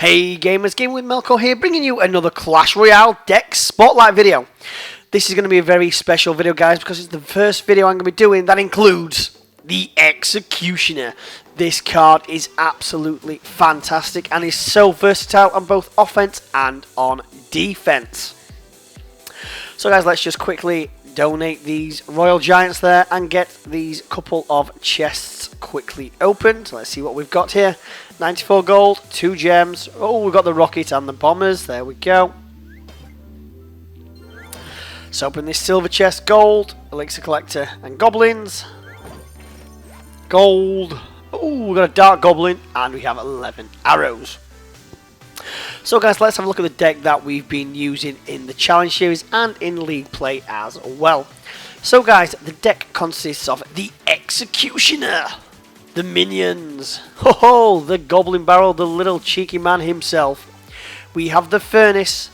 Hey gamers, GamingWithMelkor here, bringing you another Clash Royale deck spotlight video. This is going to be a very special video, guys, because it's the first video I'm going to be doing that includes the Executioner. This card is absolutely fantastic and is so versatile on both offense and on defense. So guys, let's just quickly donate these Royal Giants there and get these couple of chests quickly opened. Let's see what we've got here. 94 gold, 2 gems. Oh, we've got the rocket and the bombers. There we go. Let's open this silver chest. Gold, elixir collector and goblins. Gold. Oh, we've got a dark goblin and we have 11 arrows. So guys, let's have a look at the deck that we've been using in the challenge series and in league play as well. So guys, the deck consists of the Executioner, the minions, ho, the goblin barrel, the little cheeky man himself. We have the furnace,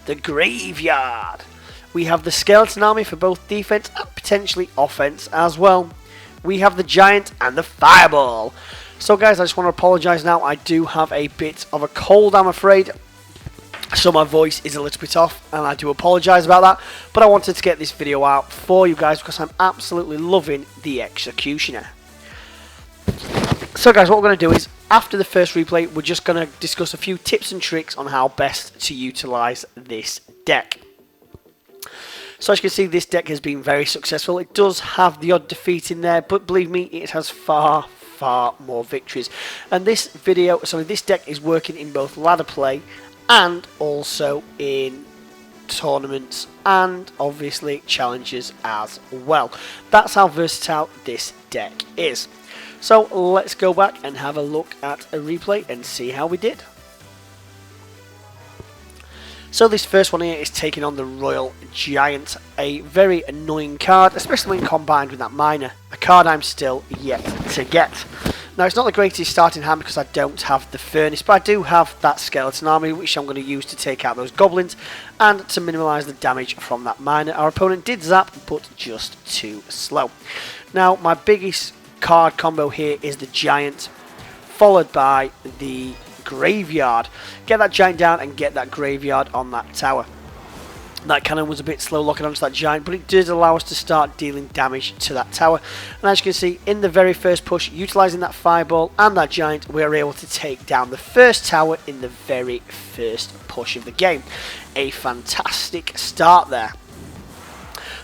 the graveyard. We have the skeleton army for both defense and potentially offense as well. We have the giant and the fireball. So guys, I just want to apologise now. I do have a bit of a cold, I'm afraid. So my voice is a little bit off and I do apologise about that. But I wanted to get this video out for you guys because I'm absolutely loving the Executioner. So guys, what we're going to do is, after the first replay, we're just going to discuss a few tips and tricks on how best to utilise this deck. So as you can see, this deck has been very successful. It does have the odd defeat in there, but believe me, it has far more victories. And this deck is working in both ladder play and also in tournaments and obviously challenges as well. That's how versatile this deck is. So let's go back and have a look at a replay and see how we did. So this first one here is taking on the Royal Giant, a very annoying card, especially when combined with that miner, a card I'm still yet to get. Now it's not the greatest starting hand because I don't have the furnace, but I do have that skeleton army which I'm going to use to take out those goblins and to minimise the damage from that miner. Our opponent did zap, but just too slow. Now my biggest card combo here is the giant, followed by the graveyard. Get that giant down and get that graveyard on that tower. That cannon was a bit slow locking onto that giant, but it did allow us to start dealing damage to that tower. And as you can see, in the very first push, utilising that fireball and that giant, we are able to take down the first tower in the very first push of the game. A fantastic start there.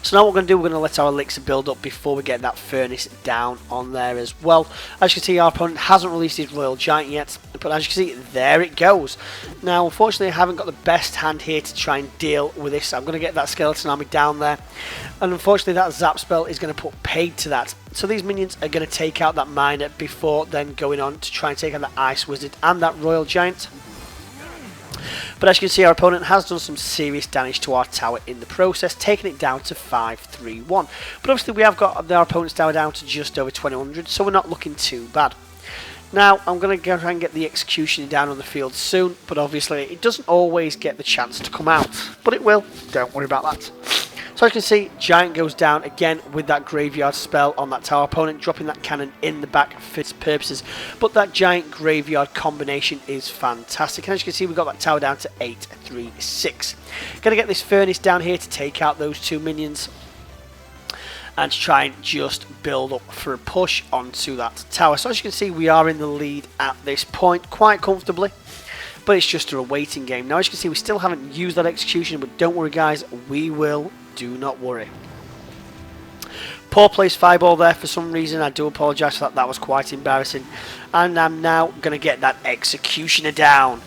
So now what we're going to do, we're going to let our elixir build up before we get that furnace down on there as well. As you can see, our opponent hasn't released his Royal Giant yet, but as you can see, there it goes. Now, unfortunately, I haven't got the best hand here to try and deal with this. I'm going to get that skeleton army down there, and unfortunately, that zap spell is going to put paid to that. So these minions are going to take out that miner before then going on to try and take out that ice wizard and that Royal Giant. But as you can see, our opponent has done some serious damage to our tower in the process, taking it down to 5-3-1. But obviously we have got our opponent's tower down to just over 2100, so we're not looking too bad. Now, I'm going to go try and get the Executioner down on the field soon, but obviously it doesn't always get the chance to come out. But it will, don't worry about that. So as you can see, Giant goes down again with that graveyard spell on that tower. Opponent dropping that cannon in the back for its purposes. But that Giant graveyard combination is fantastic. And as you can see, we've got that tower down to 8-3-6. Going to get this furnace down here to take out those two minions and to try and just build up for a push onto that tower. So as you can see, we are in the lead at this point quite comfortably. But it's just a waiting game. Now as you can see, we still haven't used that Execution, but don't worry guys, we will. Do not worry. Poor place fireball there for some reason. I do apologise for that. That was quite embarrassing. And I'm now going to get that Executioner down.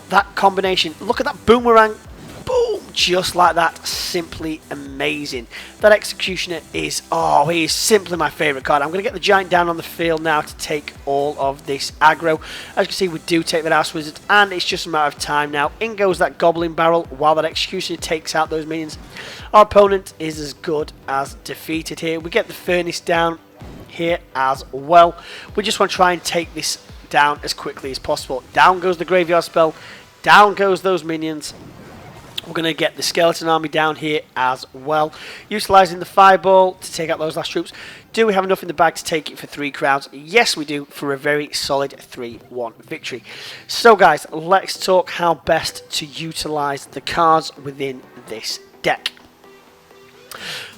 That combination. Look at that boomerang. Boom. Just like that. Simply amazing. That Executioner is, he is simply my favourite card. I'm going to get the giant down on the field now to take all of this aggro. As you can see, we do take that Ice Wizard, and it's just a matter of time now. In goes that Goblin Barrel while that Executioner takes out those minions. Our opponent is as good as defeated here. We get the Furnace down here as well. We just want to try and take this down as quickly as possible. Down goes the Graveyard spell. Down goes those minions. We're going to get the skeleton army down here as well, utilising the fireball to take out those last troops. Do we have enough in the bag to take it for 3 crowns? Yes, we do, for a very solid 3-1 victory. So guys, let's talk how best to utilise the cards within this deck.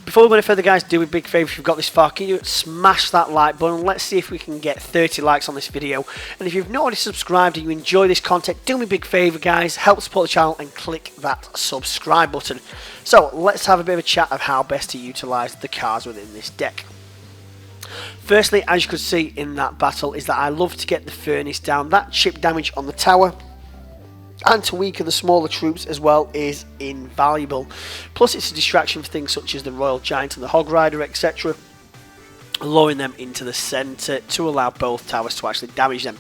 Before we go any further, guys, do me a big favour if you've got this far, can you smash that like button? Let's see if we can get 30 likes on this video. And if you've not already subscribed and you enjoy this content, do me a big favour, guys, help support the channel and click that subscribe button. So let's have a bit of a chat of how best to utilise the cards within this deck. Firstly, as you could see in that battle, is that I love to get the furnace down. That chip damage on the tower and to weaken the smaller troops as well is invaluable. Plus it's a distraction for things such as the Royal Giant and the Hog Rider, etc., lowering them into the centre to allow both towers to actually damage them.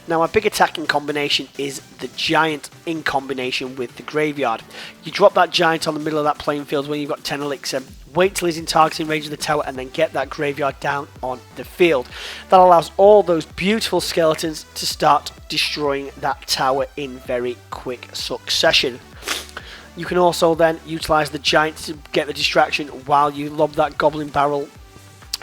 Now a big attacking combination is the Giant in combination with the Graveyard. You drop that Giant on the middle of that playing field when you've got 10 elixir, wait till he's in targeting range of the tower and then get that Graveyard down on the field. That allows all those beautiful skeletons to start destroying that tower in very quick succession. You can also then utilise the Giant to get the distraction while you lob that Goblin Barrel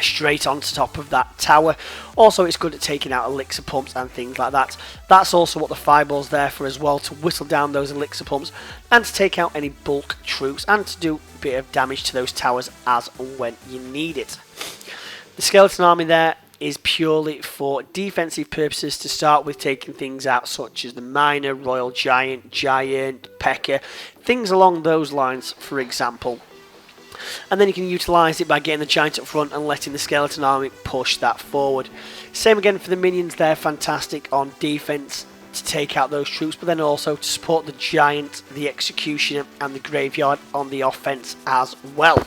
straight on top of that tower. Also, it's good at taking out elixir pumps and things like that. That's also what the fireball's there for as well, to whistle down those elixir pumps and to take out any bulk troops and to do a bit of damage to those towers as and when you need it. The skeleton army there is purely for defensive purposes to start with, taking things out such as the Miner, Royal Giant, Pecker, things along those lines, for example. And then you can utilise it by getting the Giant up front and letting the skeleton army push that forward. Same again for the minions, they're fantastic on defence to take out those troops, but then also to support the Giant, the Executioner and the Graveyard on the offence as well.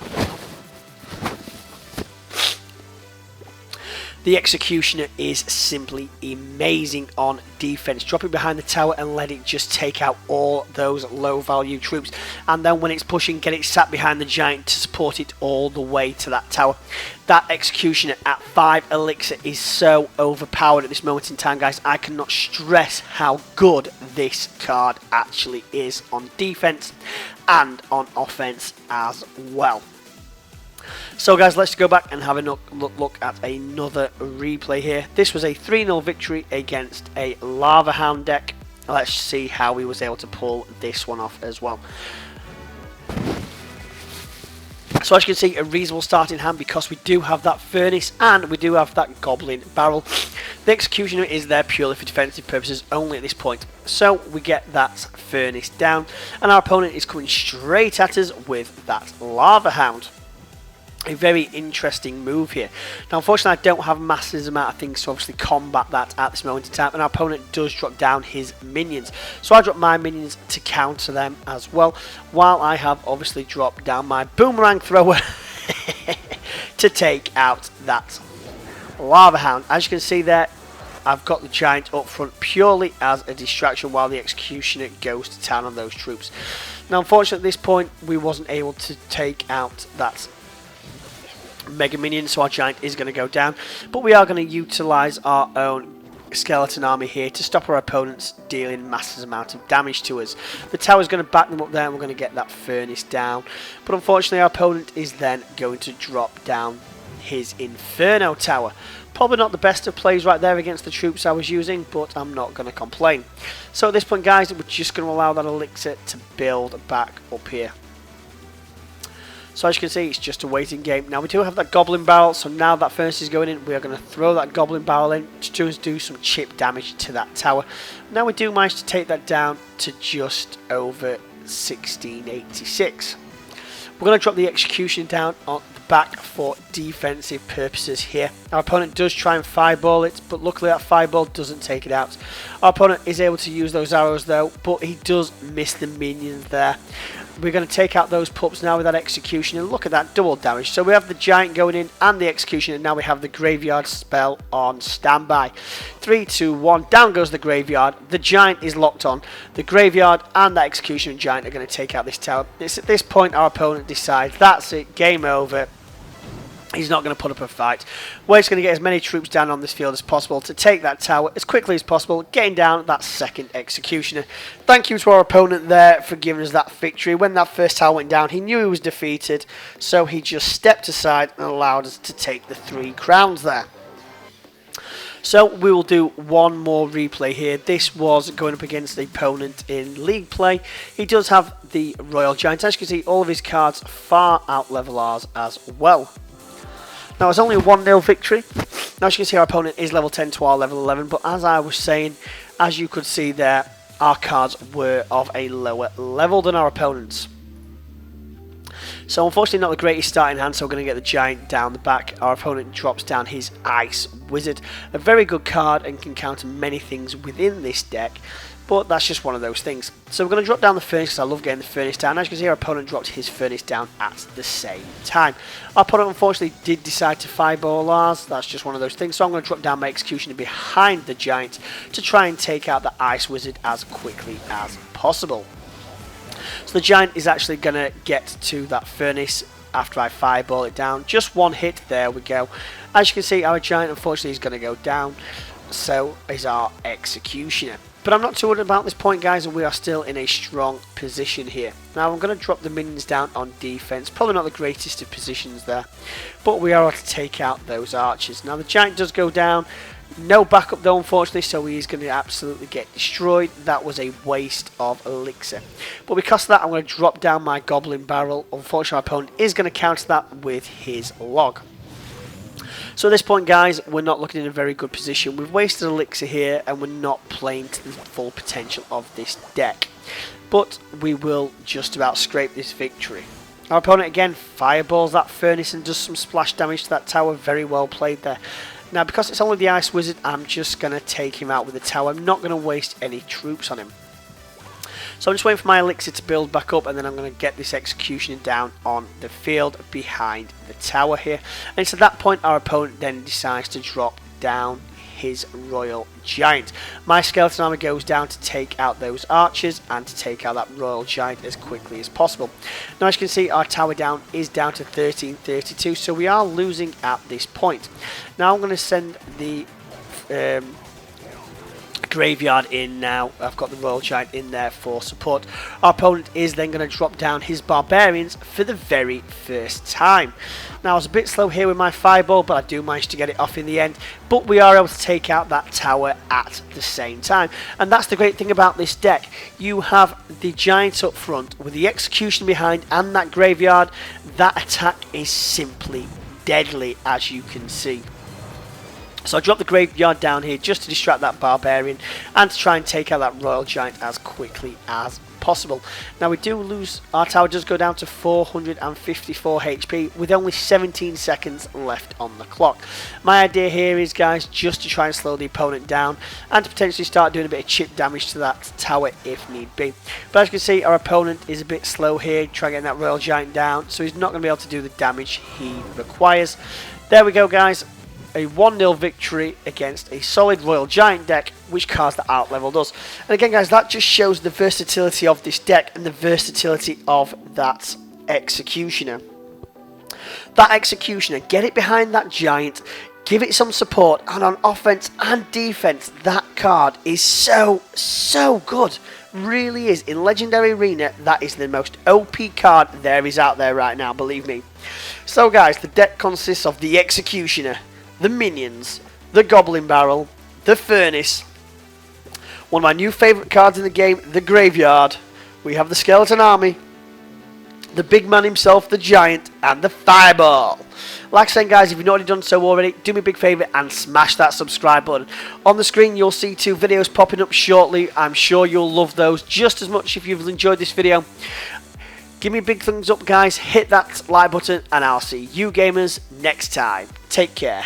The Executioner is simply amazing on defense. Drop it behind the tower and let it just take out all those low value troops. And then when it's pushing, get it sat behind the Giant to support it all the way to that tower. That Executioner at 5 elixir is so overpowered at this moment in time, guys. I cannot stress how good this card actually is on defense and on offense as well. So guys, let's go back and have a look at another replay here. This was a 3-0 victory against a Lava Hound deck. Let's see how he was able to pull this one off as well. So as you can see, a reasonable starting hand because we do have that Furnace and we do have that Goblin Barrel. The Executioner is there purely for defensive purposes only at this point. So we get that Furnace down and our opponent is coming straight at us with that Lava Hound. A very interesting move here. Now unfortunately I don't have massive amount of things to obviously combat that at this moment in time, and our opponent does drop down his minions, so I drop my minions to counter them as well, while I have obviously dropped down my boomerang thrower to take out that Lava Hound. As you can see there, I've got the Giant up front purely as a distraction while the Executioner goes to town on those troops. Now unfortunately at this point we wasn't able to take out that Mega Minion, so our Giant is going to go down, but we are going to utilise our own skeleton army here to stop our opponents dealing massive amount of damage to us. The tower is going to back them up there and we're going to get that Furnace down, but unfortunately our opponent is then going to drop down his Inferno tower. Probably not the best of plays right there against the troops I was using, but I'm not going to complain. So at this point, guys, we're just going to allow that elixir to build back up here. So as you can see, it's just a waiting game. Now we do have that Goblin Barrel, so now that Furnace is going in, we are going to throw that Goblin Barrel in to do some chip damage to that tower. Now we do manage to take that down to just over 1686. We're going to drop the Execution down on the back for defensive purposes here. Our opponent does try and fireball it, but luckily that fireball doesn't take it out. Our opponent is able to use those arrows though, but he does miss the minions there. We're going to take out those pups now with that Executioner. Look at that double damage. So we have the Giant going in and the Executioner. Now we have the Graveyard spell on standby. 3, 2, 1. Down goes the Graveyard. The Giant is locked on. The Graveyard and that Executioner and Giant are going to take out this tower. It's at this point our opponent decides that's it. Game over. he's not going to put up a fight. We're just going to get as many troops down on this field as possible to take that tower as quickly as possible, getting down that second executioner. Thank you to our opponent there for giving us that victory. When that first tower went down, he knew he was defeated, so he just stepped aside and allowed us to take the 3 crowns there. So we will do one more replay here. This was going up against the opponent in league play. He does have the Royal Giant. As you can see, all of his cards far out level ours as well. Now it's only a 1-0 victory. Now as you can see, our opponent is level 10 to our level 11, but as I was saying, as you could see there, our cards were of a lower level than our opponents. So unfortunately not the greatest starting hand, so we're going to get the Giant down the back. Our opponent drops down his Ice Wizard. A very good card and can counter many things within this deck, but that's just one of those things. So we're going to drop down the Furnace because I love getting the Furnace down. As you can see, our opponent dropped his Furnace down at the same time. Our opponent unfortunately did decide to fireball ours. That's just one of those things. So I'm going to drop down my Executioner behind the Giant to try and take out the Ice Wizard as quickly as possible. So the Giant is actually going to get to that Furnace after I fireball it down. Just one hit, there we go. As you can see, our Giant unfortunately is going to go down. So is our Executioner. But I'm not too worried about this point, guys, and we are still in a strong position here. Now I'm going to drop the minions down on defense. Probably not the greatest of positions there, but we are able to take out those archers. Now the Giant does go down. No backup though, unfortunately, so he's going to absolutely get destroyed. That was a waste of elixir. But because of that, I'm going to drop down my Goblin Barrel. Unfortunately, my opponent is going to counter that with his log. So at this point, guys, we're not looking in a very good position. We've wasted elixir here, and we're not playing to the full potential of this deck. But we will just about scrape this victory. Our opponent, again, fireballs that Furnace and does some splash damage to that tower. Very well played there. Now, because it's only the Ice Wizard, I'm just going to take him out with the tower. I'm not going to waste any troops on him. So I'm just waiting for my elixir to build back up, and then I'm going to get this Executioner down on the field behind the tower here. And it's at that point our opponent then decides to drop down his Royal Giant. My Skeleton Army goes down to take out those archers and to take out that Royal Giant as quickly as possible. Now as you can see, our tower down is down to 1332, so we are losing at this point. Now I'm going to send the Graveyard in now. I've got the Royal Giant in there for support. Our opponent is then going to drop down his Barbarians for the very first time. Now I was a bit slow here with my fireball, but I do manage to get it off in the end. But we are able to take out that tower at the same time. And that's the great thing about this deck. You have the Giants up front with the Execution behind and that Graveyard. That attack is simply deadly, as you can see. So I drop the Graveyard down here just to distract that Barbarian and to try and take out that Royal Giant as quickly as possible. Now we do lose, our tower does go down to 454 HP with only 17 seconds left on the clock. My idea here is, guys, just to try and slow the opponent down and to potentially start doing a bit of chip damage to that tower if need be. But as you can see, our opponent is a bit slow here, trying to get that Royal Giant down, so he's not going to be able to do the damage he requires. There we go, guys. A 1-0 victory against a solid Royal Giant deck, which cards that out-leveled us. And again, guys, that just shows the versatility of this deck and the versatility of that Executioner. That Executioner, get it behind that Giant, give it some support, and on offense and defense, that card is so good. Really is. In Legendary Arena, that is the most OP card there is out there right now, believe me. So, guys, the deck consists of the Executioner, the Minions, the Goblin Barrel, the Furnace, one of my new favourite cards in the game, the Graveyard. We have the Skeleton Army, the big man himself, the Giant, and the Fireball. Like I said, guys, if you've not already done so already, do me a big favour and smash that subscribe button. On the screen, you'll see 2 videos popping up shortly. I'm sure you'll love those just as much if you've enjoyed this video. Give me a big thumbs up, guys. Hit that like button, and I'll see you gamers next time. Take care.